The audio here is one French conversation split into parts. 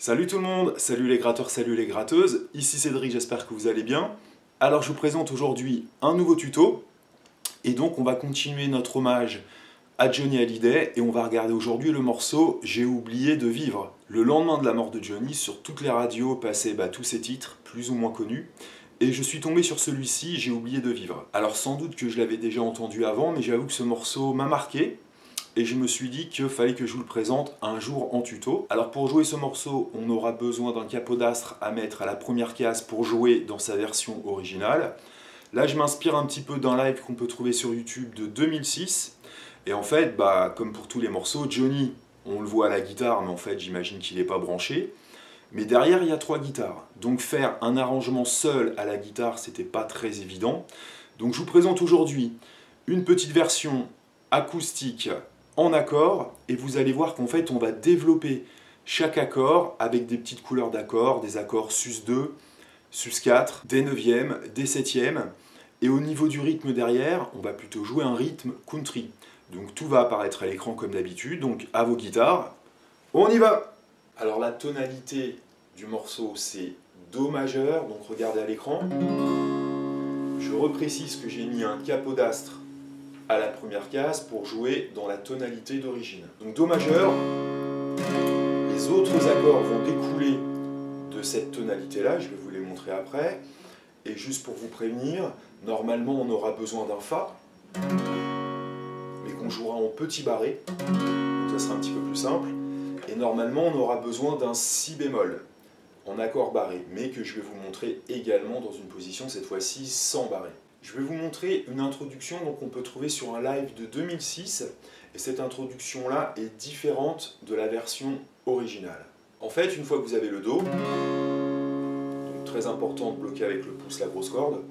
Salut tout le monde, salut les gratteurs, salut les gratteuses, ici Cédric, j'espère que vous allez bien. Alors je vous présente aujourd'hui un nouveau tuto, et donc on va continuer notre hommage à Johnny Hallyday, et on va regarder aujourd'hui le morceau « J'ai oublié de vivre ». Le lendemain de la mort de Johnny, sur toutes les radios passaient tous ces titres, plus ou moins connus, et je suis tombé sur celui-ci, « J'ai oublié de vivre ». Alors sans doute que je l'avais déjà entendu avant, mais j'avoue que ce morceau m'a marqué, et je me suis dit qu'il fallait que je vous le présente un jour en tuto. Alors pour jouer ce morceau, on aura besoin d'un capodastre à mettre à la première case pour jouer dans sa version originale. Là je m'inspire un petit peu d'un live qu'on peut trouver sur YouTube de 2006. Et en fait, comme pour tous les morceaux, Johnny, on le voit à la guitare, mais en fait j'imagine qu'il n'est pas branché. Mais derrière il y a 3 guitares. Donc faire un arrangement seul à la guitare, c'était pas très évident. Donc je vous présente aujourd'hui une petite version acoustique en accord, et vous allez voir qu'en fait on va développer chaque accord avec des petites couleurs d'accords, des accords sus2, sus4, des 9e, des 7e, et au niveau du rythme derrière, on va plutôt jouer un rythme country. Donc tout va apparaître à l'écran comme d'habitude, donc à vos guitares, on y va! Alors la tonalité du morceau c'est Do majeur, donc regardez à l'écran. Je reprécise que j'ai mis un capodastre à la première case pour jouer dans la tonalité d'origine. Donc Do majeur, les autres accords vont découler de cette tonalité-là, je vais vous les montrer après. Et juste pour vous prévenir, normalement on aura besoin d'un Fa, mais qu'on jouera en petit barré, donc ça sera un petit peu plus simple. Et normalement on aura besoin d'un Si bémol, en accord barré, mais que je vais vous montrer également dans une position cette fois-ci sans barré. Je vais vous montrer une introduction qu'on peut trouver sur un live de 2006, et cette introduction-là est différente de la version originale. En fait, une fois que vous avez le Do, donc très important de bloquer avec le pouce la grosse corde,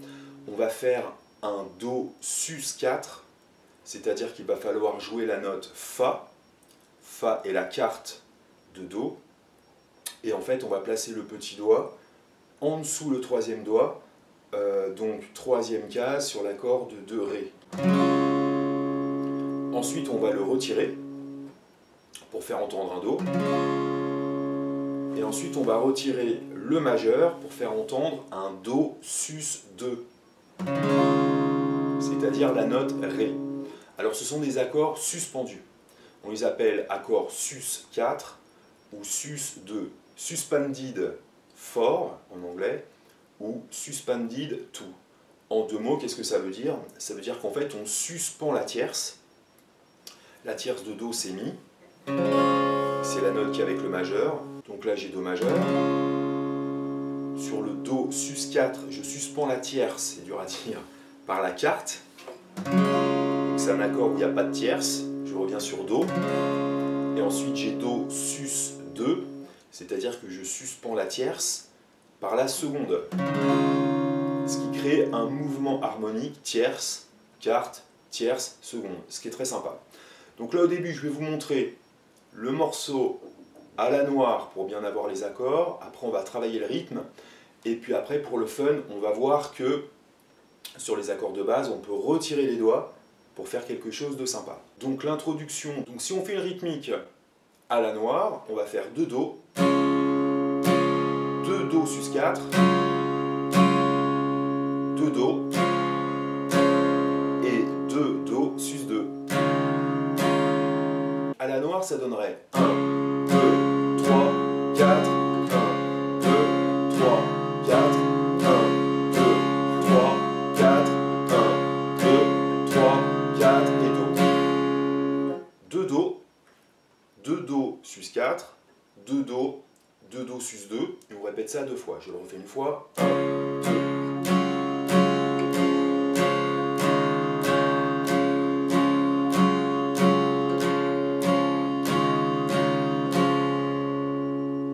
on va faire un Do sus4, c'est-à-dire qu'il va falloir jouer la note Fa. Fa est la carte de Do, et en fait on va placer le petit doigt en dessous le 3e doigt, donc 3e case sur l'accord de Do Ré. Ensuite on va le retirer pour faire entendre un Do, et ensuite on va retirer le majeur pour faire entendre un Do sus2, c'est-à-dire la note Ré. Alors ce sont des accords suspendus, on les appelle accords sus4 ou sus2, suspended 4 en anglais, ou suspended 2. En 2 mots, qu'est-ce que ça veut dire? Ça veut dire qu'en fait on suspend la tierce. La tierce de Do c'est Mi, c'est la note qui est avec le majeur, donc là j'ai Do majeur. Sur le Do sus4, je suspends la tierce, c'est dur à dire, par la carte. C'est un accord où il n'y a pas de tierce, je reviens sur Do. Et ensuite j'ai Do sus2, c'est-à-dire que je suspends la tierce par la seconde, ce qui crée un mouvement harmonique tierce, quarte, tierce, seconde, ce qui est très sympa. Donc là au début je vais vous montrer le morceau à la noire pour bien avoir les accords, après on va travailler le rythme, et puis après pour le fun on va voir que sur les accords de base on peut retirer les doigts pour faire quelque chose de sympa. Donc l'introduction, donc si on fait une rythmique à la noire, on va faire 2 Do, 2 Do sus 4, 2 Do, et 2 Do sus 2. À la noire, ça donnerait 1, 2, 3, 4, 1, 2, 3, 4, 1, 2, 3, 4, 1, 2, 3, 4 et Do. 2 Do, 2 Do sus 4, 2 Do, 2 Do sus 2, et on répète ça 2 fois. Je le refais une fois, 1, 2.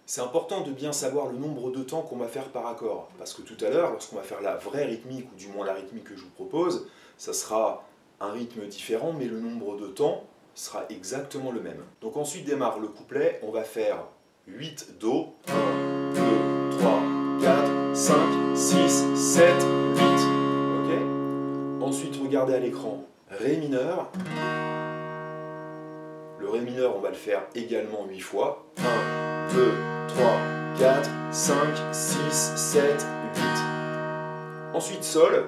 C'est important de bien savoir le nombre de temps qu'on va faire par accord, parce que tout à l'heure, lorsqu'on va faire la vraie rythmique, ou du moins la rythmique que je vous propose, ça sera un rythme différent, mais le nombre de temps sera exactement le même. Donc ensuite démarre le couplet, on va faire 8 Do, 1, 2, 3, 4, 5, 6, 7, 8. Ok? Ensuite, regardez à l'écran, Ré mineur. Le Ré mineur, on va le faire également 8 fois. 1, 2, 3, 4, 5, 6, 7, 8. Ensuite Sol.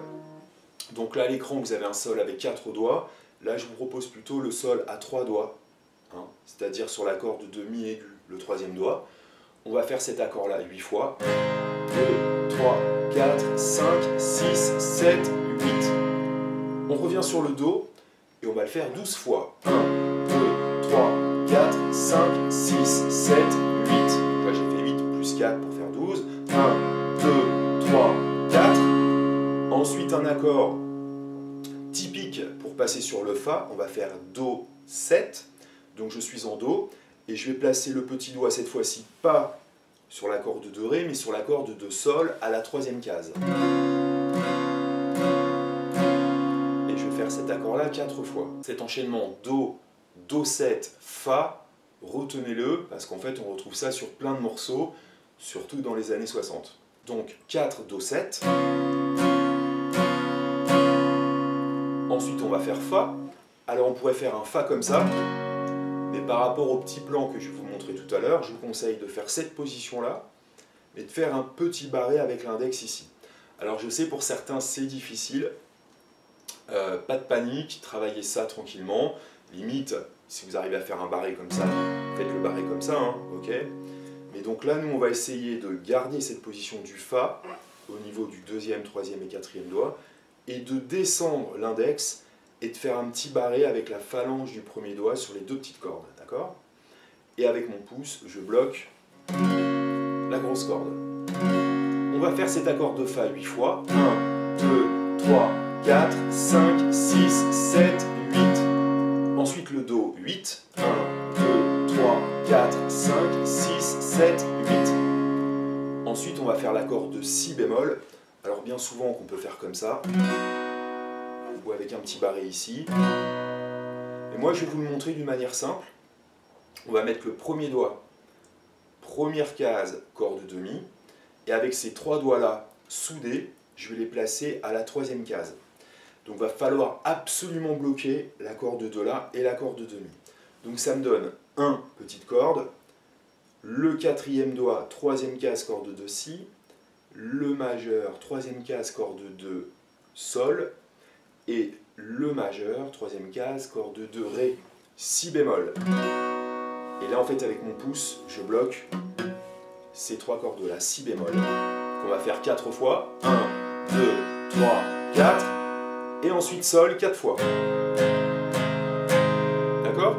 Donc là à l'écran vous avez un Sol avec 4 doigts. Là je vous propose plutôt le Sol à 3 doigts. Hein, c'est-à-dire sur la corde de Mi aigu, le 3e doigt. On va faire cet accord là 8 fois. 2, 3, 4, 5, 6, 7, 8. On revient sur le Do et on va le faire 12 fois. 1, 2, 3, 4, 5, 6, 7, 8. Là j'ai fait 8 plus 4 pour faire 12. 1, 2, 3, 4. Ensuite un accord typique pour passer sur le Fa. On va faire Do, 7. Donc je suis en Do. Et je vais placer le petit doigt cette fois-ci pas sur la corde de Ré, mais sur la corde de Sol à la 3e case. Et je vais faire cet accord-là 4 fois. Cet enchaînement Do, Do 7, Fa, retenez-le, parce qu'en fait on retrouve ça sur plein de morceaux, surtout dans les années 60. Donc 4, Do 7. Ensuite on va faire Fa. Alors on pourrait faire un Fa comme ça, mais par rapport au petit plan que je vais vous montrer tout à l'heure, je vous conseille de faire cette position-là, mais de faire un petit barré avec l'index ici. Alors je sais pour certains c'est difficile, pas de panique, travaillez ça tranquillement, limite, si vous arrivez à faire un barré comme ça, faites le barré comme ça, hein, ok. Mais donc là, nous, on va essayer de garder cette position du Fa au niveau du 2e, 3e et 4e doigt, et de descendre l'index et de faire un petit barré avec la phalange du 1er doigt sur les 2 petites cordes, d'accord? Et avec mon pouce, je bloque la grosse corde. On va faire cet accord de Fa 8 fois. 1, 2, 3, 4, 5, 6, 7, 8. Ensuite le Do, 8. 1, 2, 3, 4, 5, 6, 7, 8. Ensuite, on va faire l'accord de Si bémol. Alors bien souvent, qu'on peut faire comme ça. Ou avec un petit barré ici. Et moi, je vais vous le montrer d'une manière simple. On va mettre le 1er doigt, première case, corde de Mi. Et avec ces 3 doigts-là soudés, je vais les placer à la 3e case. Donc il va falloir absolument bloquer la corde de La et la corde de Mi. Donc ça me donne 1, petite corde, le 4e doigt, 3e case, corde de Si, le majeur, 3e case, corde de Sol, et le majeur, 3e case, corde de Ré, Si bémol. Et là en fait avec mon pouce, je bloque ces 3 cordes-là, Si bémol, qu'on va faire 4 fois. 1, 2, 3, 4. Et ensuite Sol 4 fois. D'accord?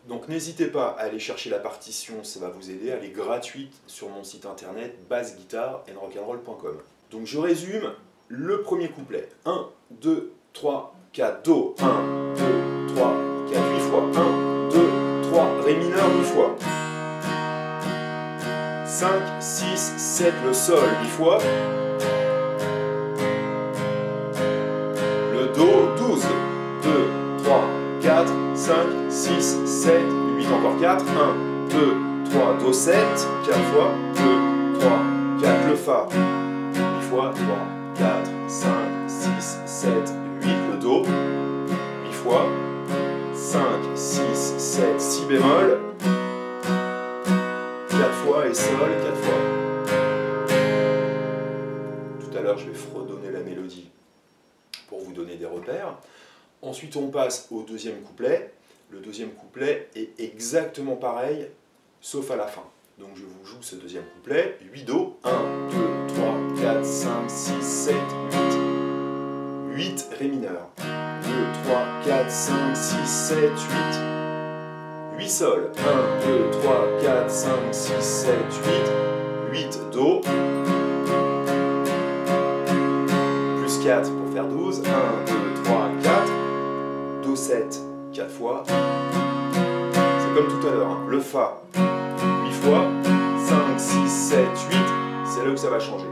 Donc n'hésitez pas à aller chercher la partition, ça va vous aider. Elle est gratuite sur mon site internet bassguitareandrockandroll.com. Donc je résume le premier couplet. 1, 2, 3, 4, Do. 1, 2, 3, 4, 8 fois. 1, 2, 3, Ré mineur 8 fois. 5, 6, 7, le Sol 8 fois. Le Do 12. 2, 3, 4, 5, 6, 7, 8, encore 4. 1, 2, 3, Do 7, 4 fois. 2, 3, 4, le Fa 8 fois. 3, 4, 5, 6, 7, 8, le Do, 8 fois, 5, 6, 7, si bémol, 4 fois et Sol, 4 fois. Tout à l'heure, je vais fredonner la mélodie pour vous donner des repères. Ensuite, on passe au deuxième couplet. Le deuxième couplet est exactement pareil, sauf à la fin. Donc je vous joue ce deuxième couplet. 8 Do, 1, 2, 3, 4, 5, 6, 7, 8. 8 Ré mineur. 2, 3, 4, 5, 6, 7, 8. 8 Sol. 1, 2, 3, 4, 5, 6, 7, 8. 8 Do. Plus 4 pour faire 12. 1, 2, 3, 4. Do 7, 4 fois. C'est comme tout à l'heure. Hein. Le Fa, 8 fois. 5, 6, 7, 8. C'est là où ça va changer.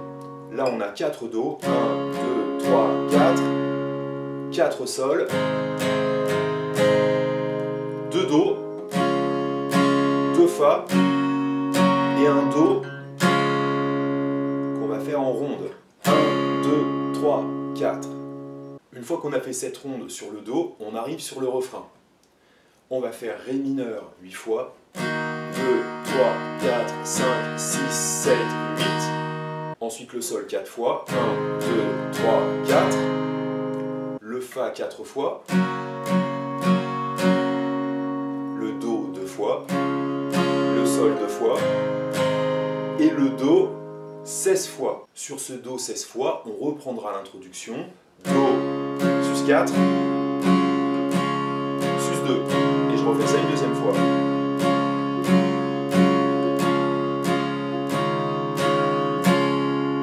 Là, on a 4 Do. 1, 2, 3, 4. 4 Sol. 2 Do. 2 Fa. Et un Do qu'on va faire en ronde. 1, 2, 3, 4. Une fois qu'on a fait cette ronde sur le Do, on arrive sur le refrain. On va faire Ré mineur 8 fois. 2, 3, 4, 5, 6, 7, 8. Ensuite le Sol 4 fois. 1, 2, 3, 4. Le Fa 4 fois. Le Do 2 fois. Le Sol 2 fois. Et le Do 16 fois. Sur ce Do 16 fois, on reprendra l'introduction. Do, sus 4, sus 2. Et je refais ça une deuxième fois.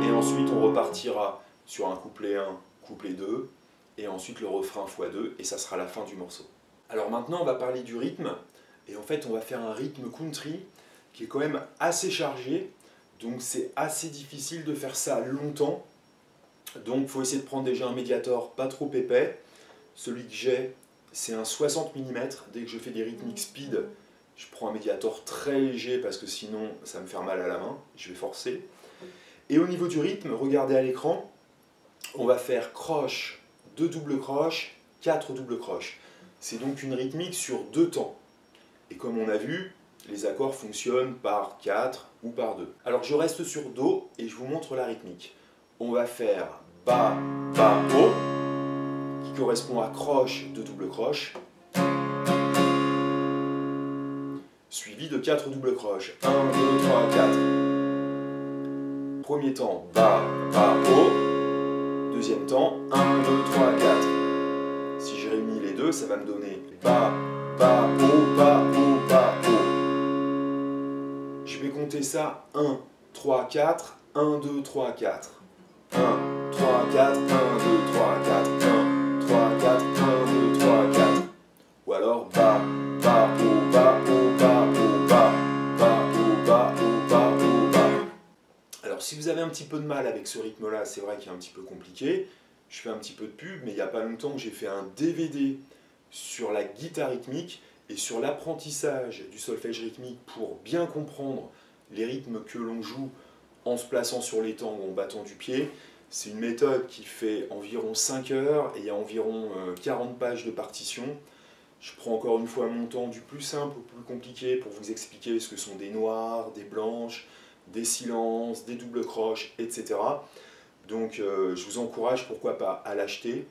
Et ensuite on repartira sur un couplet 1, couplet 2, et ensuite le refrain x2, et ça sera la fin du morceau. Alors maintenant on va parler du rythme, et en fait on va faire un rythme country qui est quand même assez chargé, donc c'est assez difficile de faire ça longtemps. Donc il faut essayer de prendre déjà un médiator pas trop épais. Celui que j'ai, c'est un 60 mm. Dès que je fais des rythmiques speed, je prends un médiator très léger parce que sinon ça me fait mal à la main, je vais forcer. Et au niveau du rythme, regardez à l'écran, on va faire croche, 2 doubles croches, 4 doubles croches. C'est donc une rythmique sur 2 temps. Et comme on a vu, les accords fonctionnent par 4 ou par 2. Alors je reste sur Do et je vous montre la rythmique. On va faire Ba, Ba, O, qui correspond à croche, 2 doubles croches, suivi de 4 doubles croches. 1, 2, 3, 4. Premier temps, Ba, Ba, O. Deuxième temps, 1, 2, 3, 4. Si je réunis les deux, ça va me donner Ba, Ba, O, Ba, O, Ba, O. Je vais compter ça 1, 3, 4, 1, 2, 3, 4. 1, 3, 4, 1, 2, 3, 4, 1, 3, 4, 1, 2, 3, 4. Ou alors Ba, Ba, O, Ba, O, Ba, O, Ba, Ba, O, Ba, O, Ba, O, Ba. Alors si vous avez un petit peu de mal avec ce rythme-là, c'est vrai qu'il est un petit peu compliqué. Je fais un petit peu de pub, mais il n'y a pas longtemps que j'ai fait un DVD sur la guitare rythmique et sur l'apprentissage du solfège rythmique pour bien comprendre les rythmes que l'on joue en se plaçant sur les temps ou en battant du pied. C'est une méthode qui fait environ 5 heures et il y a environ 40 pages de partition. Je prends encore une fois mon temps du plus simple au plus compliqué pour vous expliquer ce que sont des noires, des blanches, des silences, des doubles croches, etc. Donc je vous encourage, pourquoi pas, à l'acheter.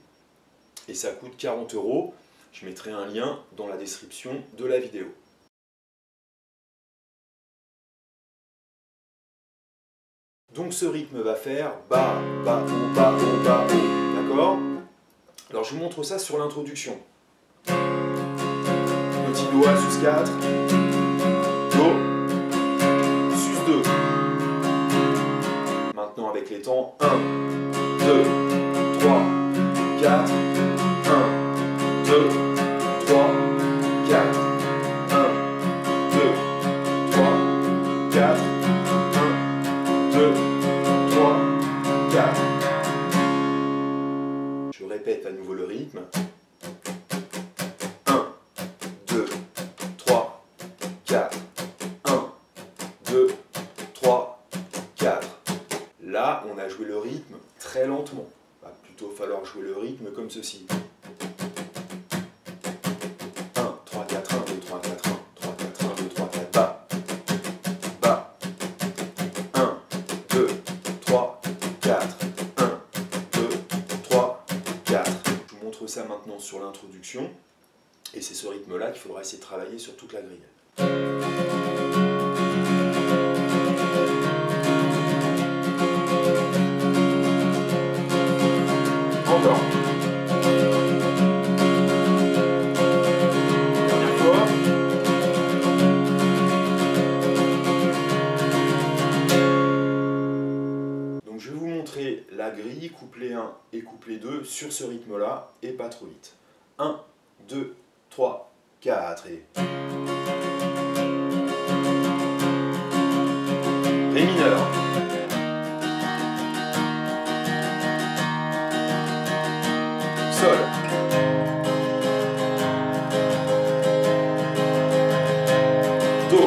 Et ça coûte 40 €. Je mettrai un lien dans la description de la vidéo. Donc ce rythme va faire Ba, Ba, O, Ba, O, Ba, O. D'accord? Alors je vous montre ça sur l'introduction. Petit Do à sus 4. Do. Sus 2. Maintenant avec les temps 1, 2, 3, 4. 1, 2, 3, 4. 1, 2, 3, 4. 1, 2, 3, 4. Je répète à nouveau le rythme. 1, 2, 3, 4. 1, 2, 3, 4. Là, on a joué le rythme très lentement. Il va plutôt falloir jouer le rythme comme ceci. Et c'est ce rythme-là qu'il faudra essayer de travailler sur toute la grille. Encore. Dernière fois. Donc je vais vous montrer la grille, couplet 1 et couplet 2 sur ce rythme-là, et pas trop vite. 1, 2, 3, 4 et... Ré mineur. Sol. Do.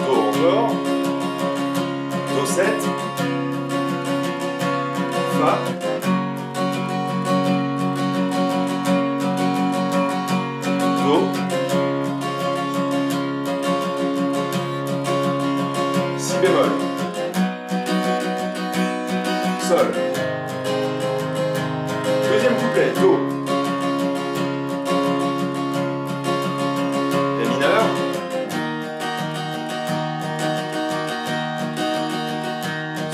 Do encore. Do 7. Fa. Do. Si bémol. Sol. Deuxième couplet, Do. Ré mineur.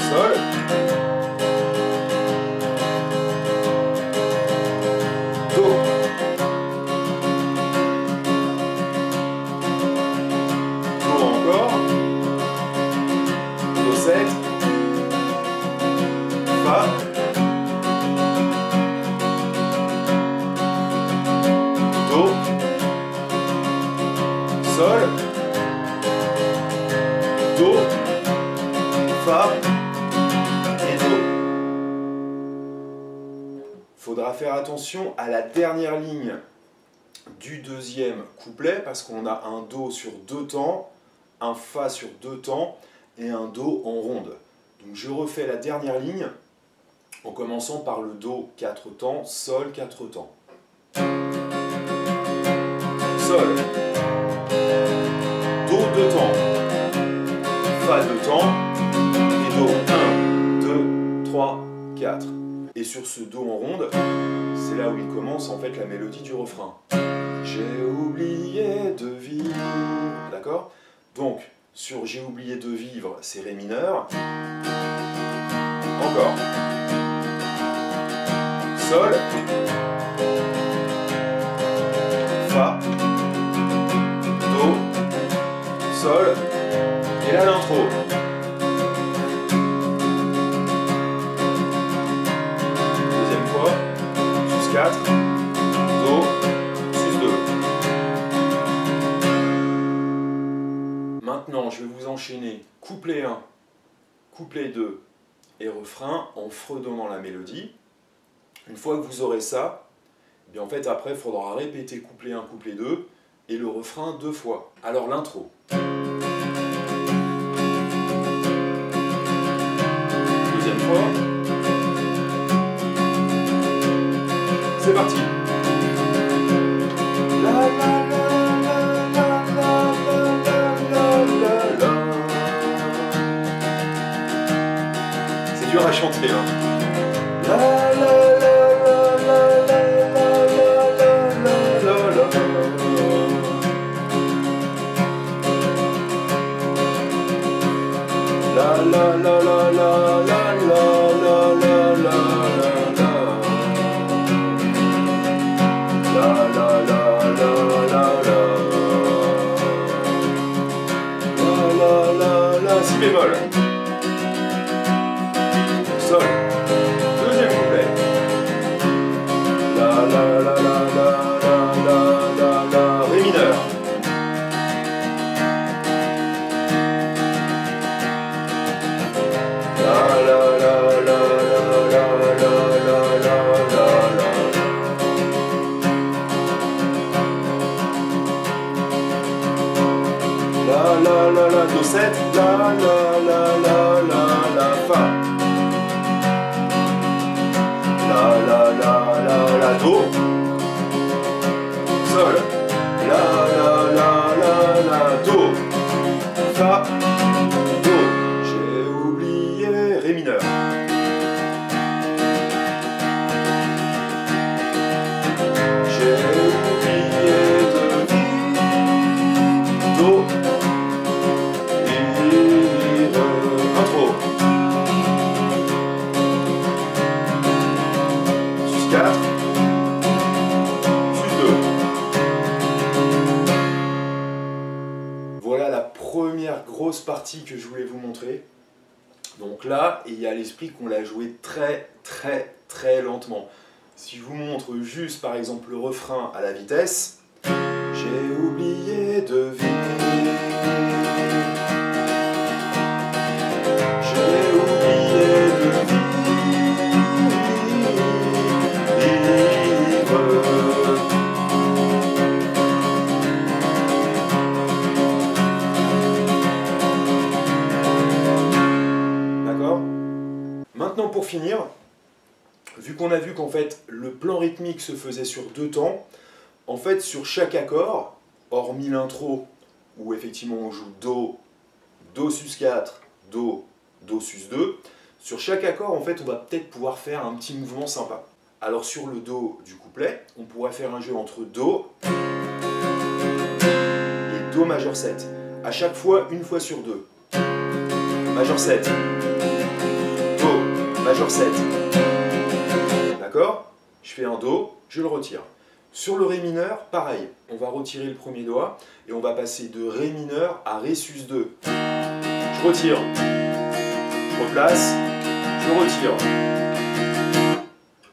Sol. Do. Do encore. Do 7. Fa. Do. Sol. Do. Fa. Et Do. Faudra faire attention à la dernière ligne du deuxième couplet parce qu'on a un Do sur 2 temps, un Fa sur 2 temps et un Do en ronde. Donc je refais la dernière ligne en commençant par le Do 4 temps, Sol 4 temps. Sol. Do 2 temps. Fa 2 temps. Et Do 1, 2, 3, 4. Et sur ce Do en ronde, c'est là où il commence en fait la mélodie du refrain. J'ai oublié de vivre. D'accord? Donc, sur J'ai oublié de vivre, c'est Ré mineur. Encore. Sol. Fa. Do. Sol. Et là l'intro. Deuxième fois. Sus 4. Do. Sus 2. Maintenant, je vais vous enchaîner couplet 1, couplet 2 et refrain en fredonnant la mélodie. Une fois que vous aurez ça, bien en fait après il faudra répéter couplet 1, couplet 2 et le refrain 2 fois. Alors l'intro. Deuxième fois. C'est parti. La la la la la la la la la la. C'est dur à chanter hein. La la la. La la la la la la la la la la la. La la la la la la. La la la la. Si bémol. Sol. Deuxième couplet. La la la la la la la la la. Ré mineur. La la la la la la la la la la. La la la la. Do 7. La la la la la la. Fa. La la la la la. Do. Sol. La la la la la. Do. Fa. Do. J'ai oublié. Ré mineur. grosse partie que je voulais vous montrer. Donc là, il y a l'esprit qu'on l'a joué très lentement. Si je vous montre juste par exemple le refrain à la vitesse, j'ai oublié de vivre, j'ai oublié de vivre. D'accord? Maintenant pour finir, vu qu'on a vu qu'en fait le plan rythmique se faisait sur 2 temps, en fait sur chaque accord, hormis l'intro où effectivement on joue Do, Do sus 4, Do, Do sus 2, sur chaque accord en fait on va peut-être pouvoir faire un petit mouvement sympa. Alors sur le Do du couplet, on pourrait faire un jeu entre Do et Do majeur 7. À chaque fois, une fois sur 2. Majeur 7, Do, majeur 7. D'accord? Je fais un Do, je le retire. Sur le Ré mineur, pareil, on va retirer le premier doigt et on va passer de Ré mineur à Ré sus 2. Je retire, je replace, je retire.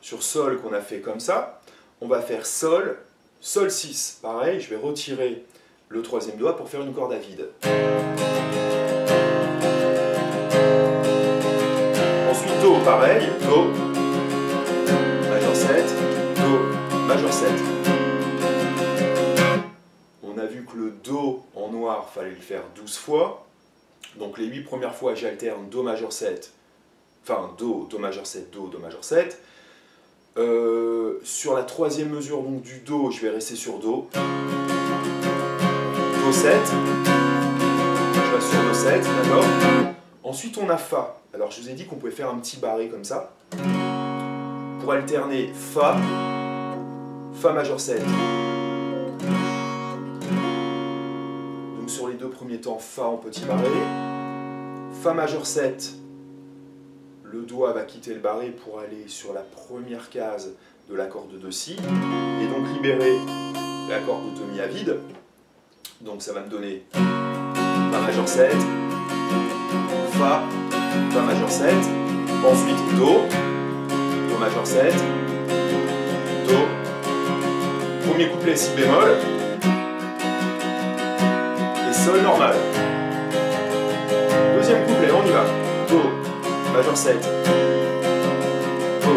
Sur Sol qu'on a fait comme ça, on va faire Sol, Sol 6. Pareil, je vais retirer le troisième doigt pour faire une corde à vide. Ensuite Do, pareil, Do, majeur 7, Do, majeur 7. On a vu que le Do en noir, fallait le faire 12 fois. Donc les 8 premières fois, j'alterne Do majeur 7, enfin Do, Do majeur 7, Do, Do majeur 7. Sur la troisième mesure donc, du Do, je vais rester sur Do. Do 7. Je reste sur Do 7, d'accord. Ensuite on a Fa. Alors je vous ai dit qu'on pouvait faire un petit barré comme ça. Pour alterner Fa, Fa majeur 7. Donc sur les 2 premiers temps, Fa en petit barré. Fa majeur 7, le doigt va quitter le barré pour aller sur la première case de l'accord de Do Si, et donc libérer l'accord de Do Mi à vide. Donc ça va me donner Fa majeur 7, Fa, Fa majeur 7, ensuite Do, Do majeur 7, Do, premier couplet Si bémol, et Sol normal. Deuxième couplet, on y va. Do, majeur 7, Do,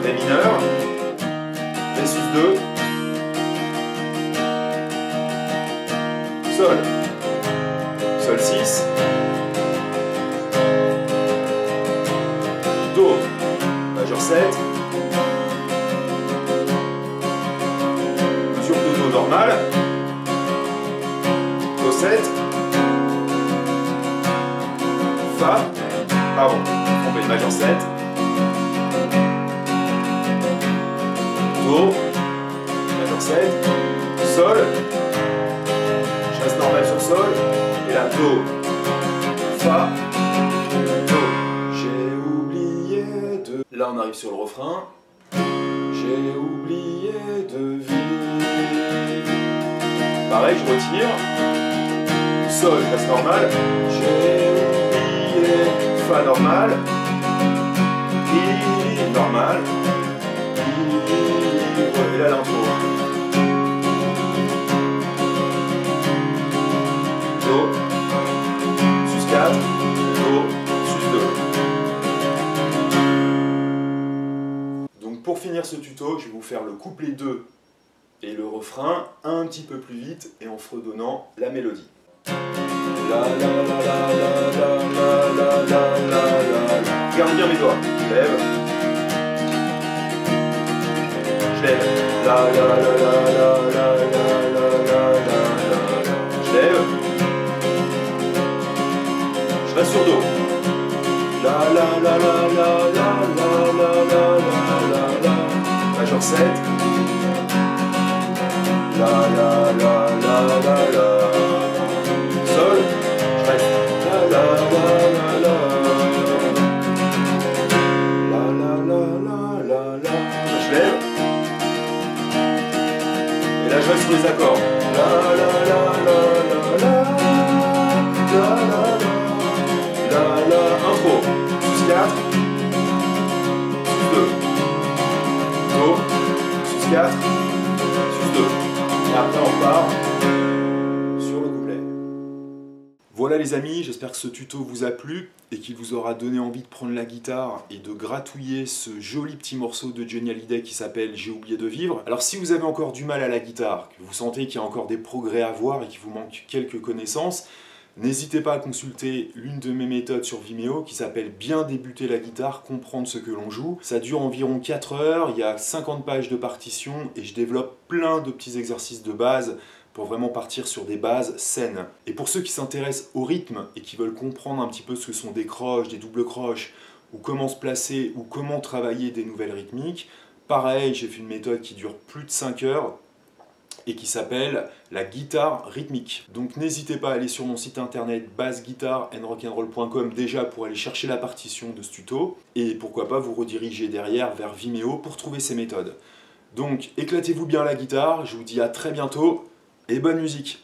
Ré mineur, Ré sus 2, Sol, Sol 6, Do, majeur 7, mesure de Do normal, Do 7, Fa, pardon, trompé, majeur 7, Do, majeur 7, Sol, je reste normal sur Sol, et là Do, Fa, Do, j'ai oublié de... Là on arrive sur le refrain, j'ai oublié de vivre. Pareil, je retire, Sol, je reste normal, j'ai oublié, Fa normal, I normal, I, et là l'intro. Do, sus 4, Do, sus 2. Donc pour finir ce tuto, je vais vous faire le couplet 2 et le refrain un petit peu plus vite et en fredonnant la mélodie. La la la la la la la la la la. Regarde bien mes doigts. Je lève. Je lève. La la la la la la la la la. Je lève. Je reste sur Do. La la la la la la la la la la. Majeur 7. La la la la la la. Sol, je reste. La la la la la. La la la la la la. Je lève. Et là je reste sur les accords. La la la la la la. Do, sus4, sus2. Et après on part sur le couplet. Voilà les amis, j'espère que ce tuto vous a plu et qu'il vous aura donné envie de prendre la guitare et de gratouiller ce joli petit morceau de Johnny Hallyday qui s'appelle J'ai oublié de vivre. Alors si vous avez encore du mal à la guitare, que vous sentez qu'il y a encore des progrès à voir et qu'il vous manque quelques connaissances, n'hésitez pas à consulter l'une de mes méthodes sur Vimeo qui s'appelle Bien débuter la guitare, comprendre ce que l'on joue. Ça dure environ 4 heures, il y a 50 pages de partition et je développe plein de petits exercices de base pour vraiment partir sur des bases saines. Et pour ceux qui s'intéressent au rythme et qui veulent comprendre un petit peu ce que sont des croches, des doubles croches, ou comment se placer, ou comment travailler des nouvelles rythmiques, pareil, j'ai fait une méthode qui dure plus de 5 heures et qui s'appelle la guitare rythmique. Donc n'hésitez pas à aller sur mon site internet bassguitareandrock'n'roll.com déjà pour aller chercher la partition de ce tuto, et pourquoi pas vous rediriger derrière vers Vimeo pour trouver ces méthodes. Donc éclatez-vous bien la guitare, je vous dis à très bientôt, et bonne musique!